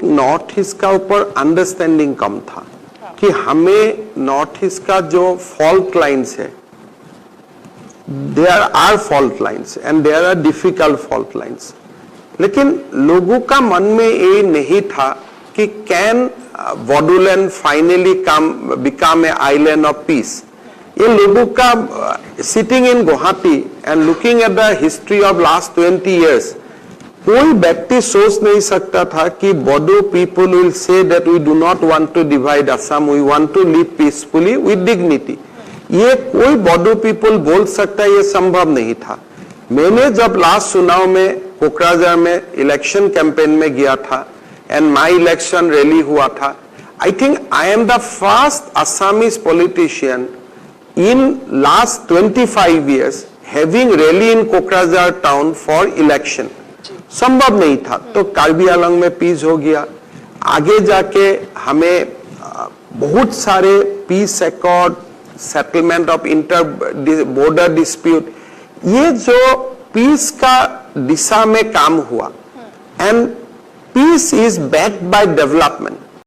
North east का ऊपर understanding कम था कि हमें नॉर्थ ईस्ट का जो फॉल्ट लाइन्स है, there are fault lines and there are difficult fault lines, लेकिन लोगों का मन में ये नहीं था कि can Bodoland finally become a island of peace. ये लोगों का sitting in Guwahati and looking at the history of last 20 years, कोई व्यक्ति सोच नहीं सकता था कि Bodo people will say that we do not want to divide Assam, we want to live peacefully with dignity. ये कोई बोडो पीपल बोल सकता है, ये संभव नहीं था। मैंने जब लास्ट चुनाव में कोकराझार में इलेक्शन कैंपेन में गया था एंड माई इलेक्शन रैली हुआ था, I think I am the first Assamese politician in last 25 years having rally in Kokrajhar town for election. संभव नहीं था। तो कार्बी आंगलंग में पीस हो गया, आगे जाके हमें बहुत सारे peace accord, settlement of inter border dispute, ये जो पीस का दिशा में काम हुआ, and peace is backed by development.